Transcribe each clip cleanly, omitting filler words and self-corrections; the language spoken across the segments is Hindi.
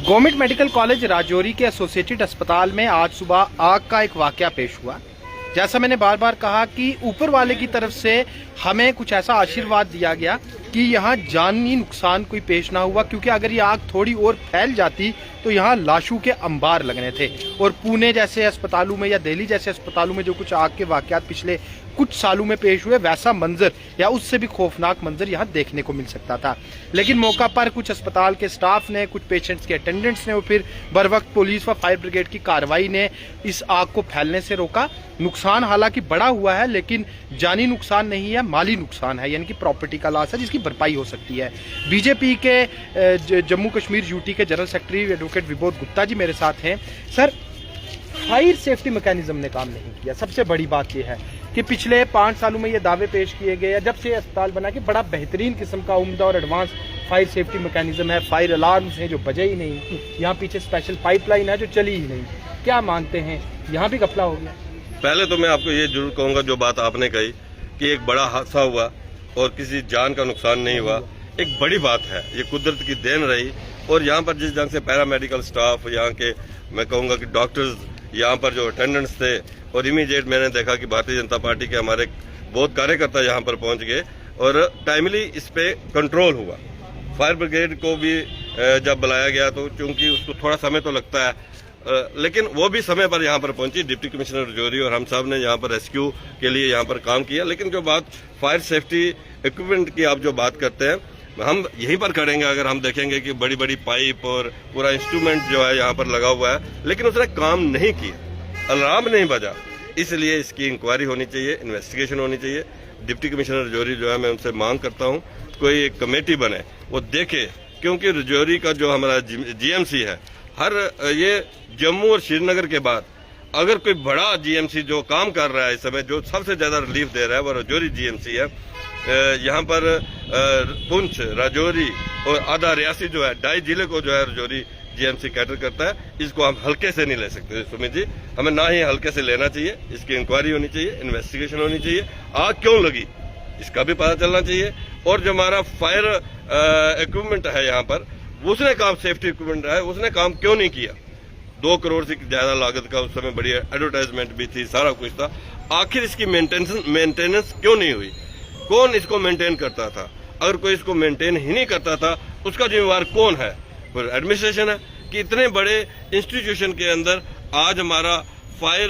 गवर्नमेंट मेडिकल कॉलेज राजौरी के एसोसिएटेड अस्पताल में आज सुबह आग का एक वाकया पेश हुआ। जैसा मैंने बार बार कहा कि ऊपर वाले की तरफ से हमें कुछ ऐसा आशीर्वाद दिया गया कि यहाँ जानी नुकसान कोई पेश ना हुआ, क्योंकि अगर ये आग थोड़ी और फैल जाती तो यहाँ लाशों के अंबार लगने थे। और पुणे जैसे अस्पतालों में या दिल्ली जैसे अस्पतालों में जो कुछ आग के वाकयात पिछले कुछ सालों में पेश हुए, वैसा मंजर या उससे भी खौफनाक मंजर यहाँ देखने को मिल सकता था। लेकिन मौका पर कुछ अस्पताल के स्टाफ ने, कुछ पेशेंट्स के अटेंडेंट्स ने और फिर बर वक्त पुलिस व फायर ब्रिगेड की कार्रवाई ने इस आग को फैलने से रोका। नुकसान हालांकि बड़ा हुआ है, लेकिन जानी नुकसान नहीं है, माली नुकसान है, यानी कि प्रॉपर्टी का लॉस है जिसकी भरपाई हो सकती है। बीजेपी के जम्मू कश्मीर यूटी के general secretary advocate Vibodh Gupta ji मेरे साथ हैं। सर, फायर सेफ्टी मैकेनिज्म ने काम नहीं किया। सबसे बड़ी बात यह है कि पिछले 5 सालों में ये दावे पेश किए गए, जब से अस्पताल बना कि बड़ा बेहतरीन किस्म का उम्दा और एडवांस फायर सेफ्टी मैकेनिज्म है, फायर अलार्म्स हैं जो बजे ही नहीं, यहाँ पीछे स्पेशल पाइपलाइन है जो चली ही नहीं। क्या मानते हैं, यहाँ भी घपला हो गया? पहले तो मैं आपको ये जरूर कहूंगा, जो बात आपने कही कि एक बड़ा हादसा हुआ और किसी जान का नुकसान नहीं हुआ, एक बड़ी बात है। ये कुदरत की देन रही। और यहाँ पर जिस ढंग से पैरामेडिकल स्टाफ, यहाँ के मैं कहूँगा कि डॉक्टर्स, यहाँ पर जो अटेंडेंट्स थे, और इमीडिएट मैंने देखा कि भारतीय जनता पार्टी के हमारे बहुत कार्यकर्ता यहाँ पर पहुँच गए और टाइमली इस पे कंट्रोल हुआ। फायर ब्रिगेड को भी जब बुलाया गया तो चूंकि उसको थोड़ा समय तो लगता है, लेकिन वो भी समय पर यहाँ पर पहुंची। डिप्टी कमिश्नर राजौरी और हम सब ने यहाँ पर रेस्क्यू के लिए यहाँ पर काम किया। लेकिन जो बात फायर सेफ्टी इक्विपमेंट की आप जो बात करते हैं, हम यहीं पर करेंगे अगर हम देखेंगे कि बड़ी बड़ी पाइप और पूरा इंस्ट्रूमेंट जो है यहाँ पर लगा हुआ है, लेकिन उसने काम नहीं किया, अलार्म नहीं बजा। इसलिए इसकी इंक्वायरी होनी चाहिए, इन्वेस्टिगेशन होनी चाहिए। डिप्टी कमिश्नर राजौरी जो है, मैं उनसे मांग करता हूँ कोई एक कमेटी बने, वो देखे, क्योंकि राजौरी का जो हमारा जीएमसी है, हर ये जम्मू और श्रीनगर के बाद अगर कोई बड़ा जीएमसी जो काम कर रहा है इस समय, जो सबसे ज्यादा रिलीफ दे रहा है, वो राजौरी जीएमसी है। यहाँ पर पुंछ, राजौरी और आधा रियासी जो है, 2.5 जिले को जो है राजौरी जीएमसी कैटर करता है। इसको हम हल्के से नहीं ले सकते सुमित जी, हमें ना ही हल्के से लेना चाहिए। इसकी इंक्वायरी होनी चाहिए, इन्वेस्टिगेशन होनी चाहिए, आग क्यों लगी इसका भी पता चलना चाहिए। और जो हमारा फायर इक्विपमेंट है यहाँ पर, उसने काम, सेफ्टी इक्विपमेंट है, उसने काम क्यों नहीं किया। 2 करोड़ से ज्यादा लागत का उस समय बड़ी एडवर्टाइजमेंट भी थी, सारा कुछ था। आखिर इसकी मेंटेनेंस क्यों नहीं हुई? कौन इसको मेंटेन करता था? अगर कोई इसको मेंटेन ही नहीं करता था, उसका जिम्मेवार कौन है? एडमिनिस्ट्रेशन है। कि इतने बड़े इंस्टीट्यूशन के अंदर आज हमारा फायर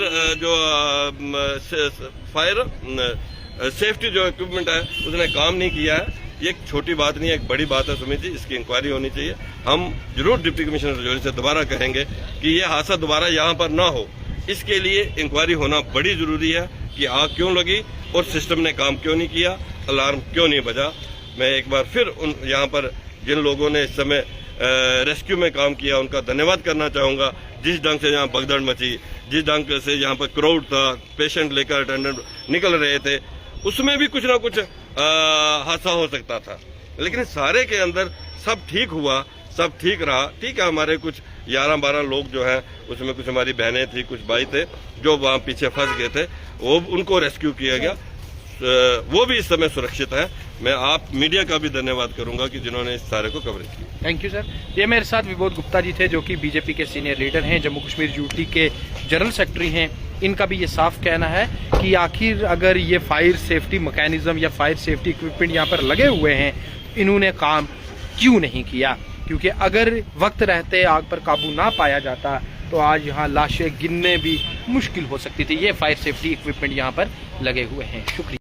सेफ्टी जो इक्विपमेंट है उसने काम नहीं किया है। ये एक छोटी बात नहीं है, एक बड़ी बात है सुमित जी। इसकी इंक्वायरी होनी चाहिए। हम जरूर डिप्टी कमिश्नर राजौरी से दोबारा कहेंगे कि ये हादसा दोबारा यहाँ पर ना हो। इसके लिए इंक्वायरी होना बड़ी जरूरी है कि आग क्यों लगी और सिस्टम ने काम क्यों नहीं किया, अलार्म क्यों नहीं बजा। मैं एक बार फिर उन यहाँ पर जिन लोगों ने इस समय रेस्क्यू में काम किया, उनका धन्यवाद करना चाहूंगा। जिस ढंग से यहाँ भगदड़ मची, जिस ढंग से यहाँ पर क्राउड था, पेशेंट लेकर अटेंडेंट निकल रहे थे, उसमें भी कुछ ना कुछ हादसा हो सकता था। लेकिन सारे के अंदर सब ठीक हुआ, सब ठीक रहा। ठीक है, हमारे कुछ 11-12 लोग जो हैं, उसमें कुछ हमारी बहनें थी, कुछ भाई थे जो वहाँ पीछे फंस गए थे, वो उनको रेस्क्यू किया गया। वो भी इस समय सुरक्षित है। मैं आप मीडिया का भी धन्यवाद करूंगा कि जिन्होंने इस सारे को कवरेज किया। Thank you sir. ये मेरे साथ विबोध गुप्ता जी थे, जो कि बीजेपी के सीनियर लीडर हैं, जम्मू कश्मीर यूटी के जनरल सेक्रेटरी हैं। इनका भी ये साफ कहना है कि आखिर अगर ये फायर सेफ्टी मैकेनिज्म या फायर सेफ्टी इक्विपमेंट यहाँ पर लगे हुए हैं, इन्होंने काम क्यों नहीं किया। क्योंकि अगर वक्त रहते आग पर काबू ना पाया जाता तो आज यहाँ लाशें गिनने भी मुश्किल हो सकती थी। ये फायर सेफ्टी इक्विपमेंट यहाँ पर लगे हुए हैं। शुक्रिया।